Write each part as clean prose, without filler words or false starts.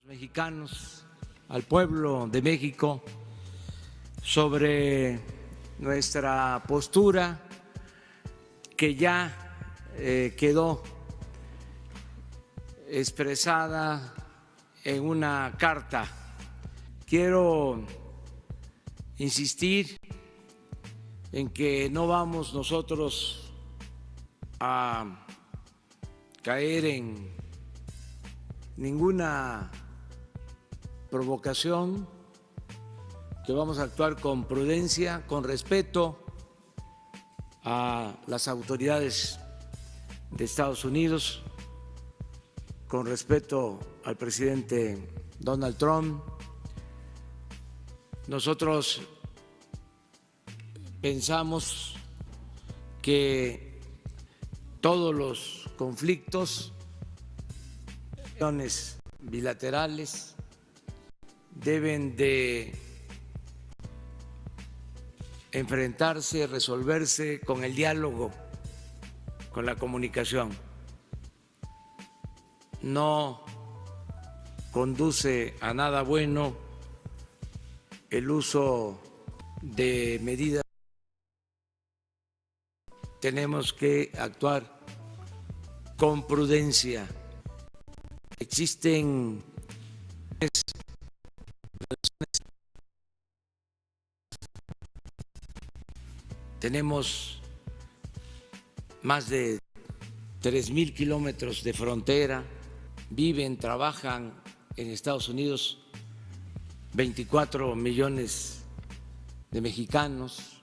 Mexicanos, al pueblo de México, sobre nuestra postura que ya quedó expresada en una carta. Quiero insistir en que no vamos nosotros a caer en ninguna provocación, que vamos a actuar con prudencia, con respeto a las autoridades de Estados Unidos, con respeto al presidente Donald Trump. Nosotros pensamos que todos los conflictos bilaterales deben de enfrentarse, resolverse con el diálogo, con la comunicación. No conduce a nada bueno el uso de medidas. Tenemos que actuar con prudencia. Existen tenemos más de 3,000 kilómetros de frontera, viven, trabajan en Estados Unidos 24 millones de mexicanos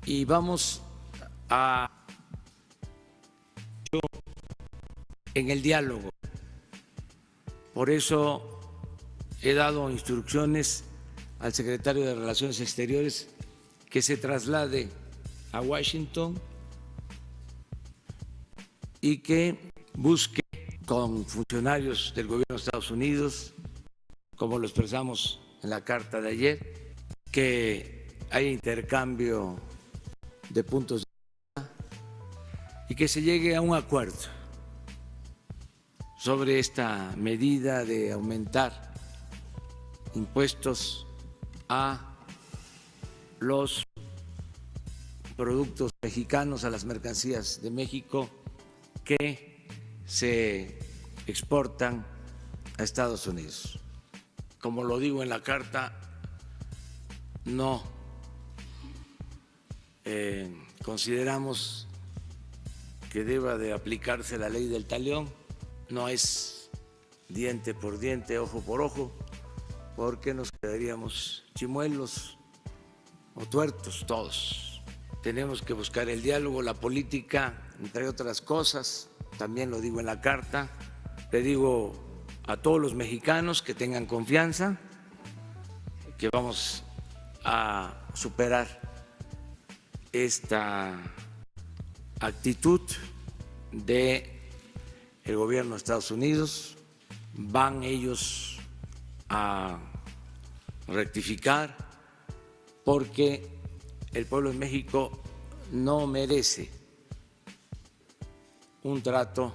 y vamos en el diálogo. Por eso he dado instrucciones al secretario de Relaciones Exteriores que se traslade a Washington y que busque con funcionarios del gobierno de Estados Unidos, como lo expresamos en la carta de ayer, que haya intercambio de puntos de vista y que se llegue a un acuerdo sobre esta medida de aumentar impuestos a los productos mexicanos, a las mercancías de México que se exportan a Estados Unidos. Como lo digo en la carta, no consideramos que deba de aplicarse la ley del talión, no es diente por diente, ojo por ojo, porque nos quedaríamos chimuelos o tuertos todos. Tenemos que buscar el diálogo, la política, entre otras cosas, también lo digo en la carta. Le digo a todos los mexicanos que tengan confianza, que vamos a superar esta actitud del gobierno de Estados Unidos. Van ellos a rectificar porque el pueblo de México no merece un trato.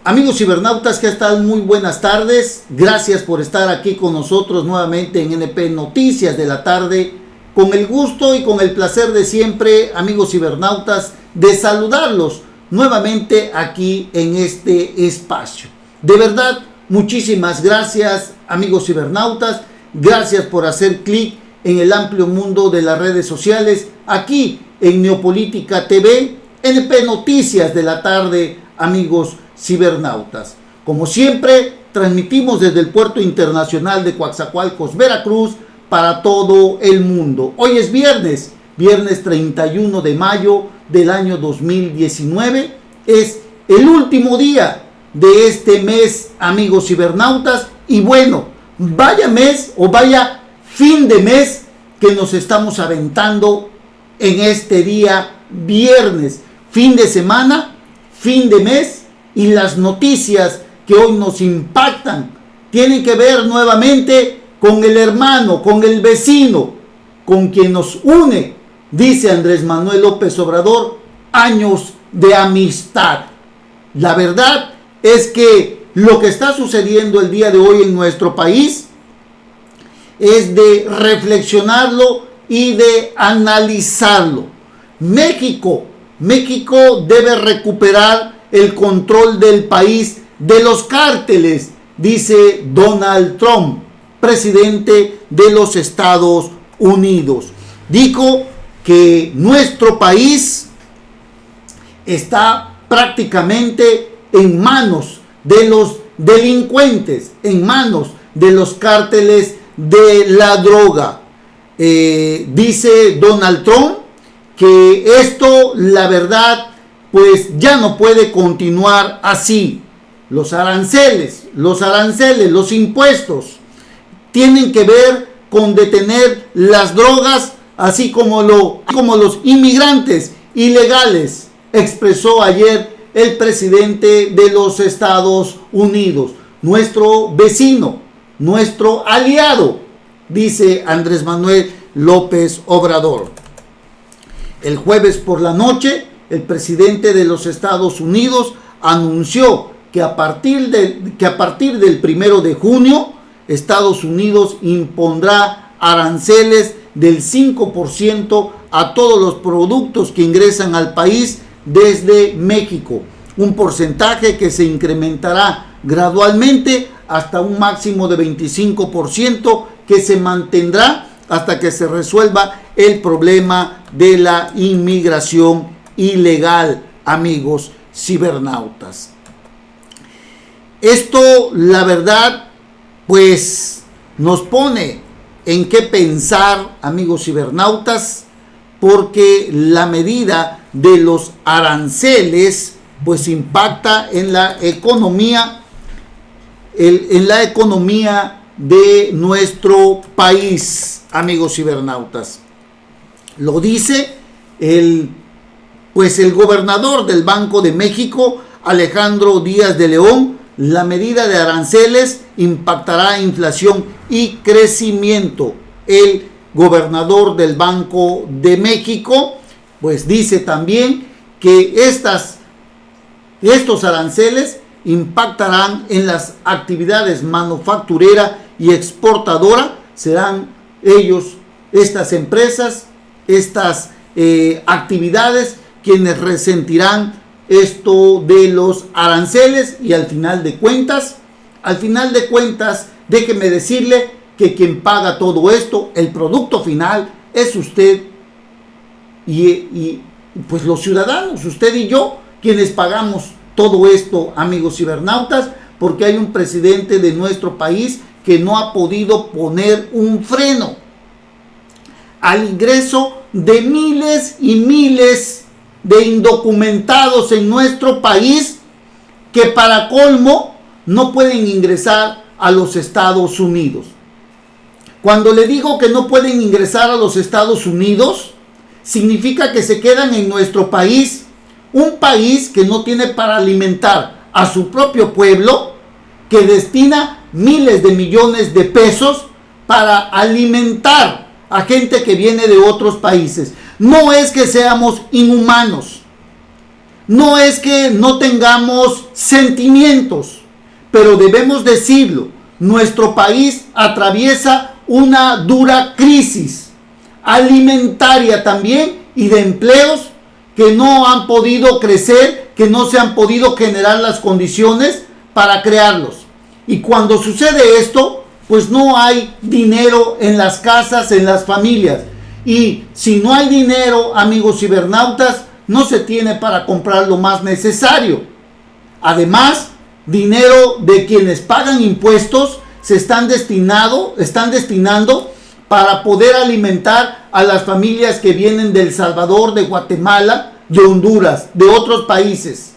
Amigos cibernautas, ¿qué tal? Muy buenas tardes. Gracias por estar aquí con nosotros nuevamente en NP Noticias de la Tarde. Con el gusto y con el placer de siempre, amigos cibernautas, de saludarlos nuevamente aquí en este espacio. De verdad, muchísimas gracias, amigos cibernautas. Gracias por hacer clic en el amplio mundo de las redes sociales, aquí en Neopolítica TV, NP Noticias de la Tarde, amigos cibernautas. Como siempre, transmitimos desde el Puerto Internacional de Coatzacoalcos, Veracruz, para todo el mundo. Hoy es viernes 31 de mayo del año 2019. Es el último día de este mes, amigos cibernautas. Y bueno, vaya mes o vaya fin de mes que nos estamos aventando en este día viernes. Fin de semana, fin de mes, y las noticias que hoy nos impactan tienen que ver nuevamente con el hermano, con el vecino, con quien nos une, dice Andrés Manuel López Obrador, años de amistad. La verdad es que lo que está sucediendo el día de hoy en nuestro país es de reflexionarlo y de analizarlo. México debe recuperar el control del país de los cárteles, dice Donald Trump, presidente de los Estados Unidos. Dijo que nuestro país está prácticamente en manos de los delincuentes, en manos de los cárteles de la droga. Dice Donald Trump que esto, la verdad, pues ya no puede continuar así. Los aranceles, los impuestos tienen que ver con detener las drogas, así como los inmigrantes ilegales, expresó ayer el presidente de los Estados Unidos, nuestro vecino, nuestro aliado, dice Andrés Manuel López Obrador. El jueves por la noche, el presidente de los Estados Unidos anunció que a partir del 1 de junio, Estados Unidos impondrá aranceles del 5% a todos los productos que ingresan al país desde México, un porcentaje que se incrementará gradualmente hasta un máximo de 25% que se mantendrá hasta que se resuelva el problema de la inmigración ilegal, amigos cibernautas. Esto, la verdad, pues nos pone en qué pensar, amigos cibernautas, porque la medida de los aranceles pues impacta en la economía, de nuestro país, amigos cibernautas. Lo dice el gobernador del Banco de México, Alejandro Díaz de León. La medida de aranceles impactará inflación y crecimiento. El gobernador del Banco de México pues dice también que estos aranceles impactarán en las actividades manufacturera y exportadora. Serán estas empresas, estas actividades quienes resentirán esto de los aranceles, y al final de cuentas, déjeme decirle que quien paga todo esto, el producto final, es usted y pues los ciudadanos, usted y yo, quienes pagamos todo esto, amigos cibernautas, porque hay un presidente de nuestro país que no ha podido poner un freno al ingreso de miles y miles de indocumentados en nuestro país, que para colmo no pueden ingresar a los Estados Unidos. Cuando le digo que no pueden ingresar a los Estados Unidos, significa que se quedan en nuestro país, un país que no tiene para alimentar a su propio pueblo, que destina miles de millones de pesos para alimentar a gente que viene de otros países. No es que seamos inhumanos, no es que no tengamos sentimientos, pero debemos decirlo, nuestro país atraviesa una dura crisis alimentaria también, y de empleos que no han podido crecer, que no se han podido generar las condiciones para crearlos. Y cuando sucede esto, pues no hay dinero en las casas, en las familias. Y si no hay dinero, amigos cibernautas, no se tiene para comprar lo más necesario. Además, dinero de quienes pagan impuestos se están destinando para poder alimentar a las familias que vienen de El Salvador, de Guatemala, de Honduras, de otros países.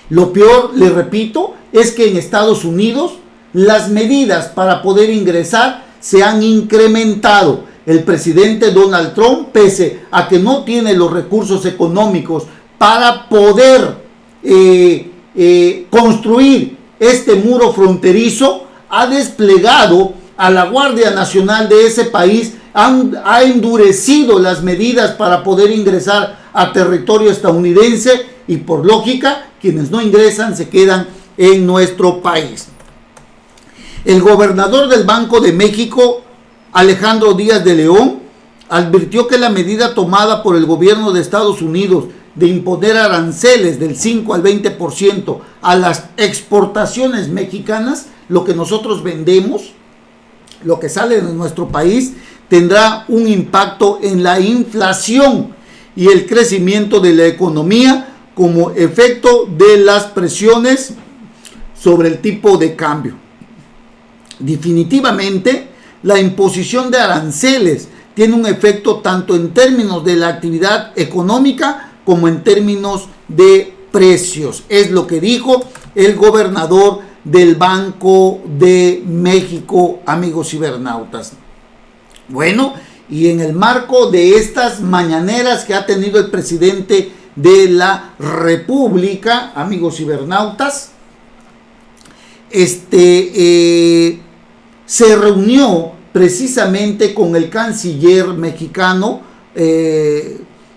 Lo peor, le repito, es que en Estados Unidos las medidas para poder ingresar se han incrementado. El presidente Donald Trump, pese a que no tiene los recursos económicos para poder construir este muro fronterizo, ha desplegado a la Guardia Nacional de ese país, ha endurecido las medidas para poder ingresar a territorio estadounidense, y por lógica quienes no ingresan se quedan en nuestro país. El gobernador del Banco de México, Alejandro Díaz de León, advirtió que la medida tomada por el gobierno de Estados Unidos de imponer aranceles del 5 al 20% a las exportaciones mexicanas, lo que nosotros vendemos, lo que sale de nuestro país, tendrá un impacto en la inflación y el crecimiento de la economía como efecto de las presiones sobre el tipo de cambio. Definitivamente, la imposición de aranceles tiene un efecto tanto en términos de la actividad económica como en términos de precios. Es lo que dijo el gobernador del Banco de México, amigos cibernautas. Bueno, y en el marco de estas mañaneras que ha tenido el presidente de la República, amigos cibernautas, se reunió precisamente con el canciller mexicano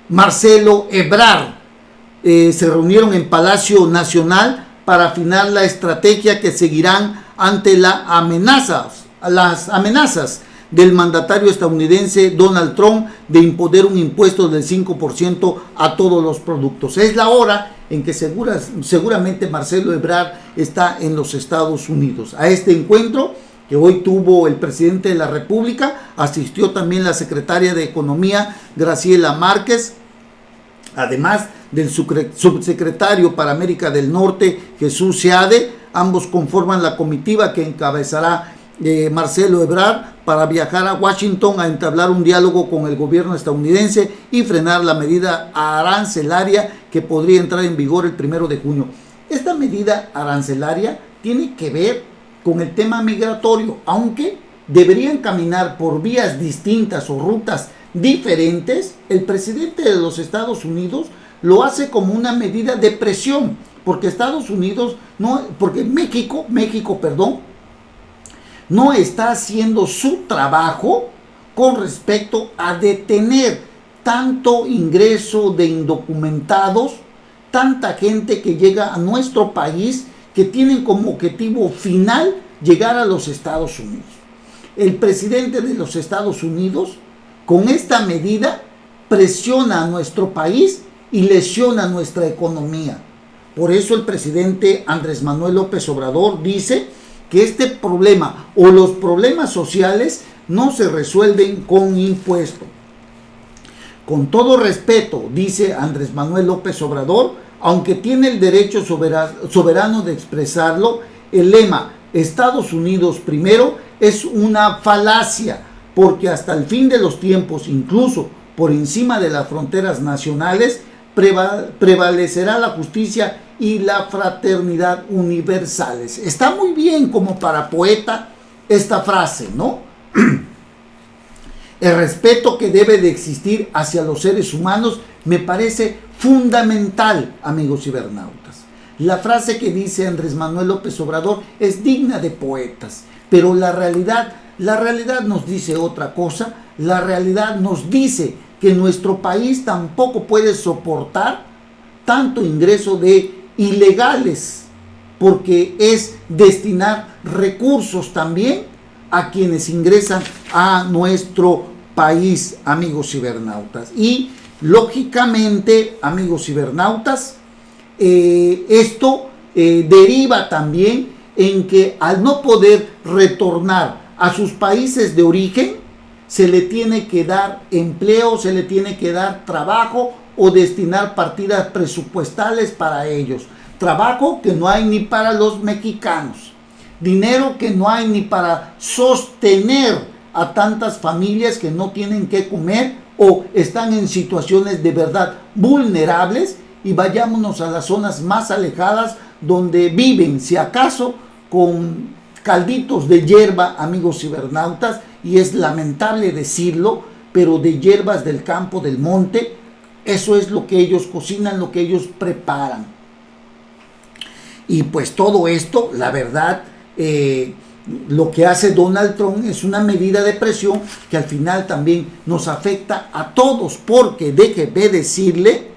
Marcelo Ebrard. Se reunieron en Palacio Nacional para afinar la estrategia que seguirán ante las amenazas del mandatario estadounidense Donald Trump de imponer un impuesto del 5% a todos los productos. Es la hora en que seguramente Marcelo Ebrard está en los Estados Unidos. A este encuentro que hoy tuvo el presidente de la República, asistió también la secretaria de Economía, Graciela Márquez, además del subsecretario para América del Norte, Jesús Seade. Ambos conforman la comitiva que encabezará Marcelo Ebrard para viajar a Washington a entablar un diálogo con el gobierno estadounidense y frenar la medida arancelaria que podría entrar en vigor el 1 de junio. Esta medida arancelaria tiene que ver con el tema migratorio, aunque deberían caminar por vías distintas o rutas diferentes. El presidente de los Estados Unidos lo hace como una medida de presión, porque México, no está haciendo su trabajo con respecto a detener tanto ingreso de indocumentados, tanta gente que llega a nuestro país que tienen como objetivo final llegar a los Estados Unidos. El presidente de los Estados Unidos, con esta medida, presiona a nuestro país y lesiona nuestra economía. Por eso el presidente Andrés Manuel López Obrador dice que este problema o los problemas sociales no se resuelven con impuestos. Con todo respeto, dice Andrés Manuel López Obrador, aunque tiene el derecho soberano de expresarlo, el lema Estados Unidos primero es una falacia, porque hasta el fin de los tiempos, incluso por encima de las fronteras nacionales, prevalecerá la justicia y la fraternidad universales. Está muy bien como para poeta esta frase, ¿no? El respeto que debe de existir hacia los seres humanos me parece fundamental, amigos cibernautas. La frase que dice Andrés Manuel López Obrador es digna de poetas, pero la realidad nos dice otra cosa. La realidad nos dice que nuestro país tampoco puede soportar tanto ingreso de ilegales, porque es destinar recursos también a quienes ingresan a nuestro país, amigos cibernautas. Y lógicamente, amigos cibernautas, esto deriva también en que al no poder retornar a sus países de origen, se le tiene que dar empleo, se le tiene que dar trabajo o destinar partidas presupuestales para ellos. Trabajo que no hay ni para los mexicanos. Dinero que no hay ni para sostener a tantas familias que no tienen que comer o están en situaciones de verdad vulnerables. Y vayámonos a las zonas más alejadas donde viven, si acaso, con calditos de hierba, amigos cibernautas, y es lamentable decirlo, pero de hierbas del campo, del monte. Eso es lo que ellos cocinan, lo que ellos preparan. Y pues todo esto, la verdad, lo que hace Donald Trump es una medida de presión que al final también nos afecta a todos, porque déjeme decirle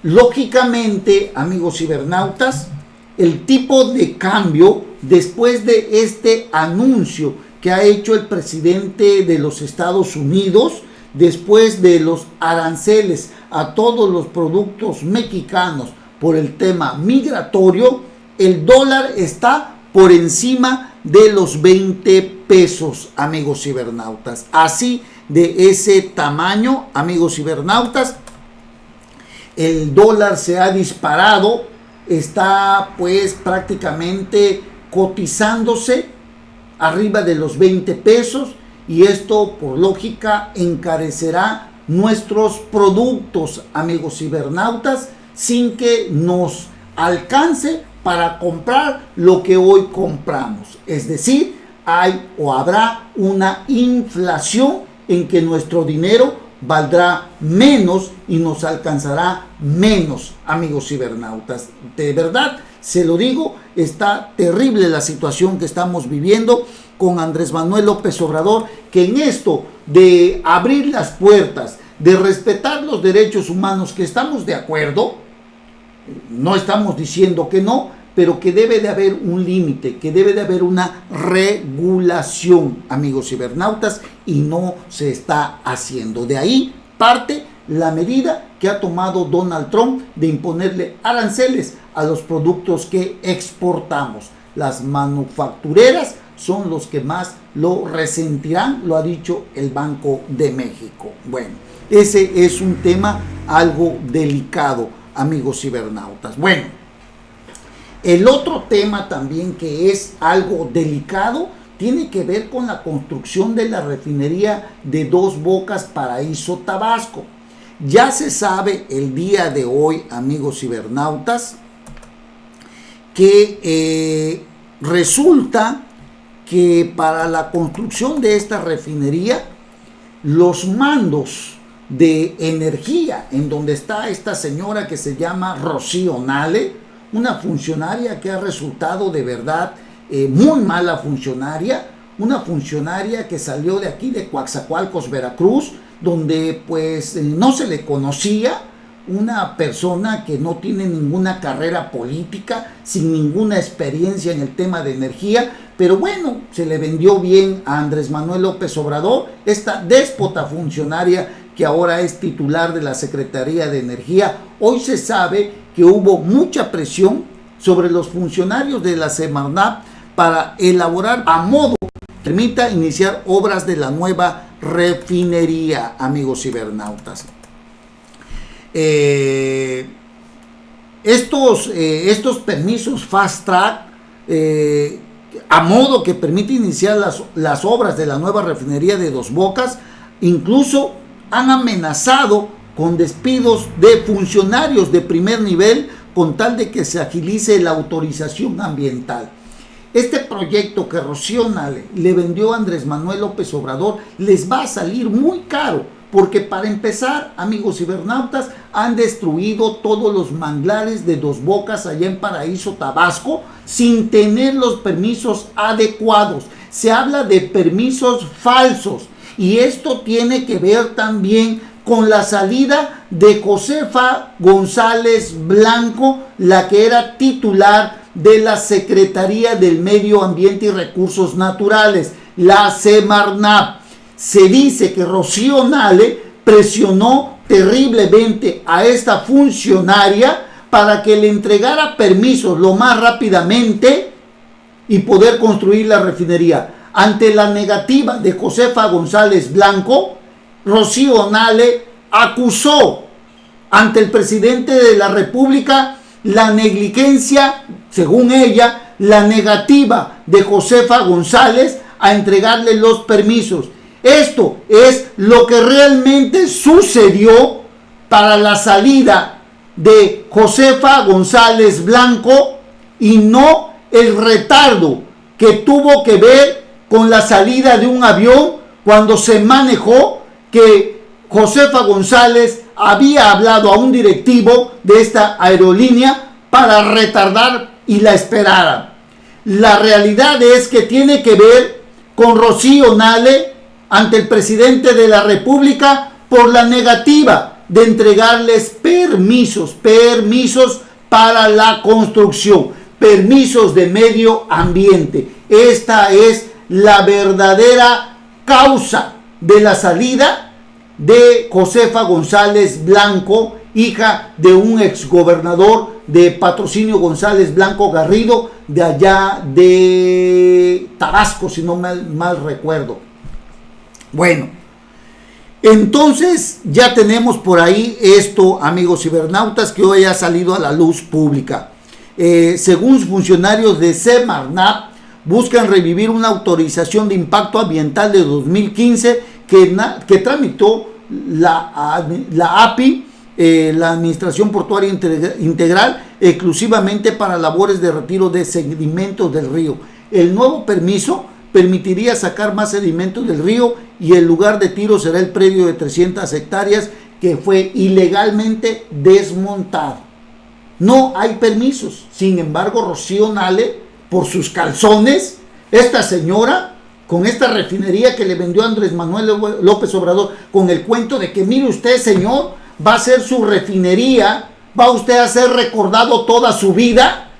lógicamente, amigos cibernautas, el tipo de cambio después de este anuncio que ha hecho el presidente de los Estados Unidos, después de los aranceles a todos los productos mexicanos por el tema migratorio, el dólar está por encima de los 20 pesos, amigos cibernautas. Así, de ese tamaño, amigos cibernautas, el dólar se ha disparado, está pues prácticamente cotizándose arriba de los 20 pesos, y esto por lógica encarecerá nuestros productos, amigos cibernautas, sin que nos alcance para comprar lo que hoy compramos. Es decir, hay o habrá una inflación en que nuestro dinero valdrá menos y nos alcanzará menos, amigos cibernautas. De verdad, se lo digo, está terrible la situación que estamos viviendo con Andrés Manuel López Obrador, que en esto de abrir las puertas, de respetar los derechos humanos, que estamos de acuerdo, no estamos diciendo que no, pero que debe de haber un límite, que debe de haber una regulación, amigos cibernautas, y no se está haciendo. De ahí parte la medida que ha tomado Donald Trump de imponerle aranceles a los productos que exportamos. Las manufactureras son los que más lo resentirán, lo ha dicho el Banco de México. Bueno, ese es un tema algo delicado, amigos cibernautas. Bueno, el otro tema también que es algo delicado tiene que ver con la construcción de la refinería de Dos Bocas, Paraíso, Tabasco. Ya se sabe el día de hoy, amigos cibernautas, que resulta que para la construcción de esta refinería, los mandos de energía, en donde está esta señora que se llama Rocío Nale, una funcionaria que ha resultado de verdad muy mala funcionaria, una funcionaria que salió de aquí de Coatzacoalcos, Veracruz, donde pues no se le conocía, una persona que no tiene ninguna carrera política, sin ninguna experiencia en el tema de energía, pero bueno, se le vendió bien a Andrés Manuel López Obrador, esta déspota funcionaria que ahora es titular de la Secretaría de Energía. Hoy se sabe que hubo mucha presión sobre los funcionarios de la Semarnat para elaborar a modo que permita iniciar obras de la nueva refinería, amigos cibernautas. Estos permisos fast track, a modo que permite iniciar las obras de la nueva refinería de Dos Bocas, incluso han amenazado con despidos de funcionarios de primer nivel con tal de que se agilice la autorización ambiental. Este proyecto que Rocío Nale le vendió a Andrés Manuel López Obrador les va a salir muy caro, porque para empezar, amigos cibernautas, han destruido todos los manglares de Dos Bocas allá en Paraíso, Tabasco, sin tener los permisos adecuados. Se habla de permisos falsos, y esto tiene que ver también con la salida de Josefa González Blanco, la que era titular de la Secretaría del Medio Ambiente y Recursos Naturales, la Semarnat. Se dice que Rocío Nale presionó terriblemente a esta funcionaria para que le entregara permisos lo más rápidamente y poder construir la refinería. Ante la negativa de Josefa González Blanco, Rocío Nale acusó ante el presidente de la República la negligencia, según ella, la negativa de Josefa González a entregarle los permisos. Esto es lo que realmente sucedió para la salida de Josefa González Blanco, y no el retardo que tuvo que ver con la salida de un avión cuando se manejó que Josefa González había hablado a un directivo de esta aerolínea para retardar y la esperara. La realidad es que tiene que ver con Rocío Nale, ante el presidente de la República por la negativa de entregarles permisos para la construcción, permisos de medio ambiente. Esta es la verdadera causa de la salida de Josefa González Blanco, hija de un exgobernador de Patrocinio González Blanco Garrido, de allá de Tabasco, si no mal recuerdo. Bueno, entonces ya tenemos por ahí esto, amigos cibernautas, que hoy ha salido a la luz pública. Según funcionarios de Semarnat, buscan revivir una autorización de impacto ambiental de 2015 que tramitó la API, la Administración Portuaria Integral, exclusivamente para labores de retiro de sedimentos del río. El nuevo permiso permitiría sacar más sedimentos del río y el lugar de tiro será el predio de 300 hectáreas que fue ilegalmente desmontado. No hay permisos. Sin embargo, Rocío Nale, por sus calzones, esta señora, con esta refinería que le vendió Andrés Manuel López Obrador, con el cuento de que, mire usted, señor, va a ser su refinería, va usted a ser recordado toda su vida.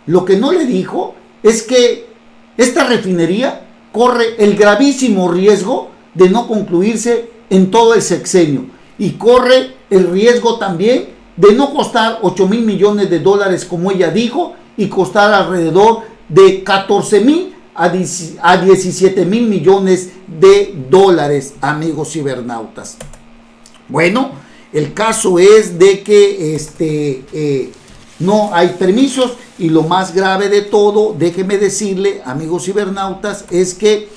Lo que no le dijo es que esta refinería corre el gravísimo riesgo de no concluirse en todo el sexenio y corre el riesgo también de no costar 8,000 millones de dólares como ella dijo y costar alrededor de 14,000 a 17,000 millones de dólares, amigos cibernautas. Bueno, el caso es de que no hay permisos y lo más grave de todo, déjeme decirle, amigos cibernautas, es que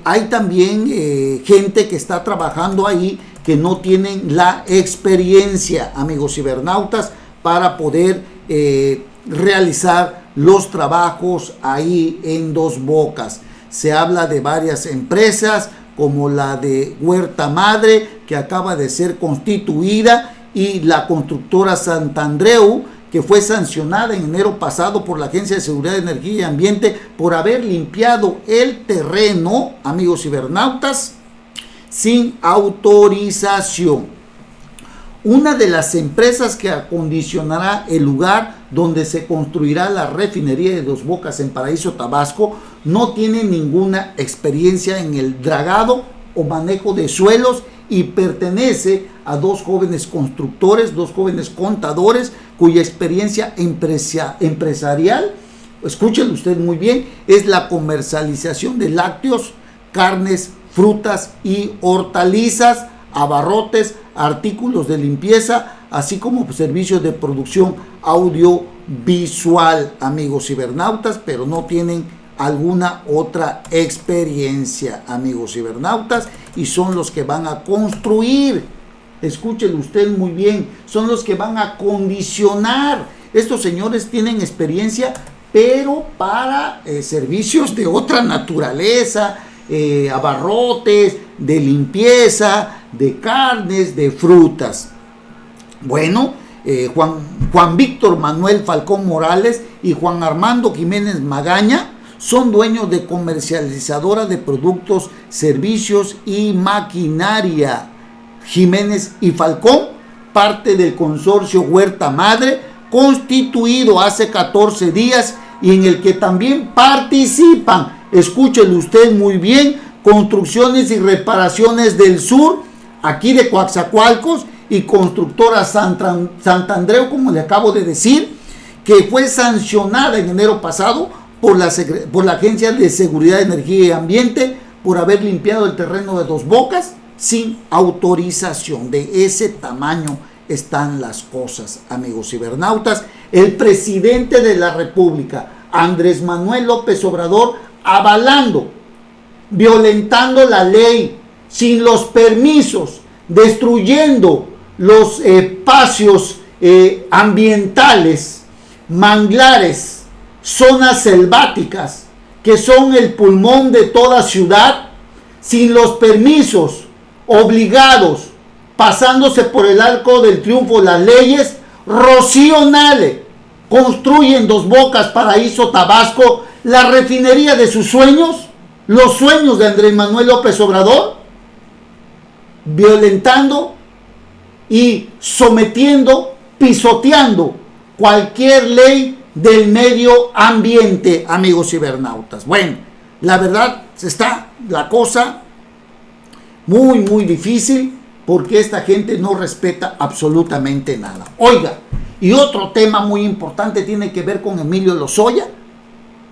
hay también gente que está trabajando ahí que no tienen la experiencia, amigos cibernautas, para poder realizar los trabajos ahí en Dos Bocas. Se habla de varias empresas como la de Huerta Madre, que acaba de ser constituida, y la constructora Santandreu, que fue sancionada en enero pasado por la Agencia de Seguridad de Energía y Ambiente por haber limpiado el terreno, amigos cibernautas, sin autorización. Una de las empresas que acondicionará el lugar donde se construirá la refinería de Dos Bocas en Paraíso, Tabasco, no tiene ninguna experiencia en el dragado o manejo de suelos y pertenece a dos jóvenes constructores, dos jóvenes contadores, cuya experiencia empresarial, escúchenlo usted muy bien, es la comercialización de lácteos, carnes, frutas y hortalizas, abarrotes, artículos de limpieza, así como servicios de producción audiovisual, amigos cibernautas, pero no tienen alguna otra experiencia, amigos cibernautas, y son los que van a construir, escúchelo usted muy bien, son los que van a condicionar. Estos señores tienen experiencia, pero para servicios de otra naturaleza, abarrotes, de limpieza, de carnes, de frutas. Bueno, Juan Víctor Manuel Falcón Morales y Juan Armando Jiménez Magaña son dueños de comercializadora de productos, servicios y maquinaria. Jiménez y Falcón, parte del consorcio Huerta Madre, constituido hace 14 días y en el que también participan, escúchelo usted muy bien, Construcciones y Reparaciones del Sur, aquí de Coatzacoalcos, y Constructora Santandreu, como le acabo de decir, que fue sancionada en enero pasado por la Agencia de Seguridad de Energía y Ambiente por haber limpiado el terreno de Dos Bocas sin autorización. De ese tamaño están las cosas, amigos cibernautas. El presidente de la República, Andrés Manuel López Obrador, avalando, violentando la ley, sin los permisos, destruyendo los espacios ambientales, manglares, zonas selváticas, que son el pulmón de toda ciudad, sin los permisos, obligados, pasándose por el arco del triunfo las leyes. Rocío Nale construye en Dos Bocas, Paraíso, Tabasco, la refinería de sus sueños los sueños de Andrés Manuel López Obrador, violentando y sometiendo, pisoteando cualquier ley del medio ambiente, amigos cibernautas. Bueno, la verdad está la cosa muy, muy difícil porque esta gente no respeta absolutamente nada. Oiga, y otro tema muy importante tiene que ver con Emilio Lozoya,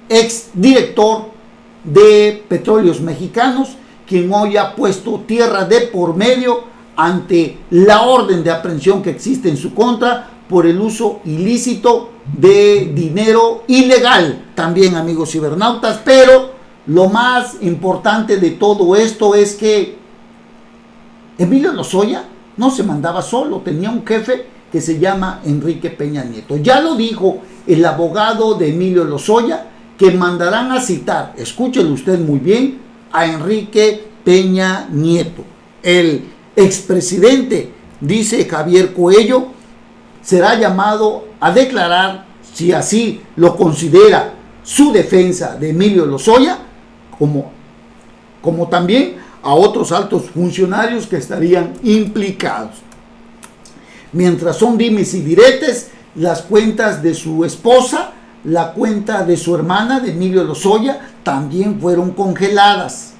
ex director de Petróleos Mexicanos, quien hoy ha puesto tierra de por medio ante la orden de aprehensión que existe en su contra por el uso ilícito de dinero ilegal, también, amigos cibernautas. Pero lo más importante de todo esto es que Emilio Lozoya no se mandaba solo, tenía un jefe que se llama Enrique Peña Nieto. Ya lo dijo el abogado de Emilio Lozoya, que mandarán a citar, escúchelo usted muy bien, a Enrique Peña Nieto. El expresidente, dice Javier Coello, será llamado a declarar, si así lo considera su defensa de Emilio Lozoya, como también a otros altos funcionarios que estarían implicados. Mientras son dimes y diretes, las cuentas de su esposa, la cuenta de su hermana, de Emilio Lozoya, también fueron congeladas.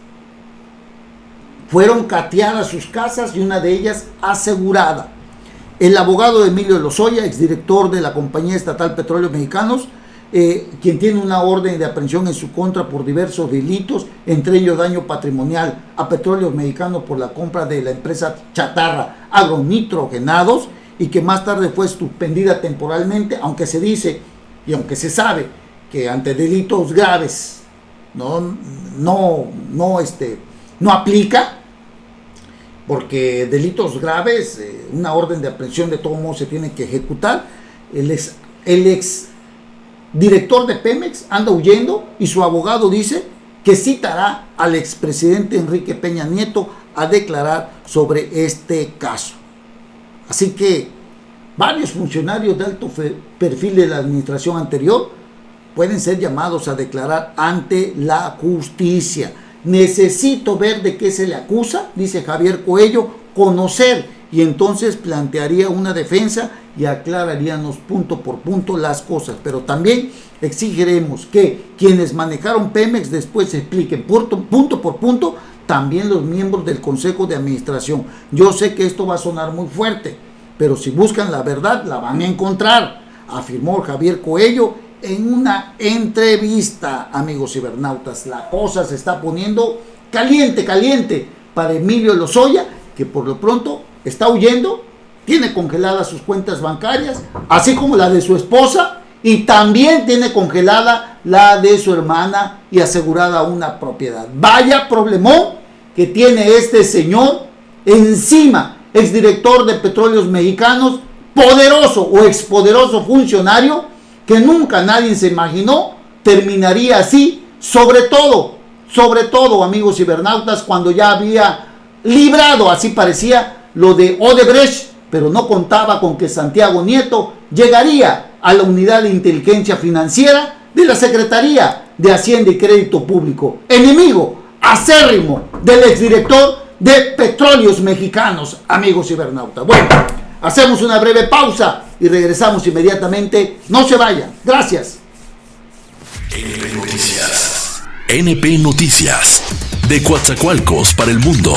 Fueron cateadas sus casas y una de ellas asegurada. El abogado de Emilio Lozoya, exdirector de la Compañía Estatal Petróleos Mexicanos, quien tiene una orden de aprehensión en su contra por diversos delitos, entre ellos daño patrimonial a Petróleos Mexicanos por la compra de la empresa chatarra agronitrogenados, y que más tarde fue suspendida temporalmente, aunque se dice y aunque se sabe que ante delitos graves no aplica, porque delitos graves, una orden de aprehensión de todo modo se tiene que ejecutar. El ex director de Pemex anda huyendo y su abogado dice que citará al expresidente Enrique Peña Nieto a declarar sobre este caso. Así que varios funcionarios de alto perfil de la administración anterior pueden ser llamados a declarar ante la justicia. Necesito ver de qué se le acusa, dice Javier Coello, conocer, y entonces plantearía una defensa y aclararíamos punto por punto las cosas. Pero también exigiremos que quienes manejaron Pemex después se expliquen punto por punto, también los miembros del Consejo de Administración. Yo sé que esto va a sonar muy fuerte, pero si buscan la verdad la van a encontrar, afirmó Javier Coello en una entrevista, amigos cibernautas. La cosa se está poniendo caliente para Emilio Lozoya, que por lo pronto está huyendo, tiene congeladas sus cuentas bancarias, así como la de su esposa, y también tiene congelada la de su hermana y asegurada una propiedad. Vaya problemón que tiene este señor encima, exdirector de Petróleos Mexicanos, poderoso o expoderoso funcionario, que nunca nadie se imaginó terminaría así, sobre todo, amigos cibernautas, cuando ya había librado, así parecía, lo de Odebrecht, pero no contaba con que Santiago Nieto llegaría a la unidad de inteligencia financiera de la Secretaría de Hacienda y Crédito Público, enemigo acérrimo del exdirector de Petróleos Mexicanos, amigos cibernautas. Bueno, hacemos una breve pausa y regresamos inmediatamente. No se vayan. Gracias. NP Noticias. NP Noticias. De Coatzacoalcos para el mundo.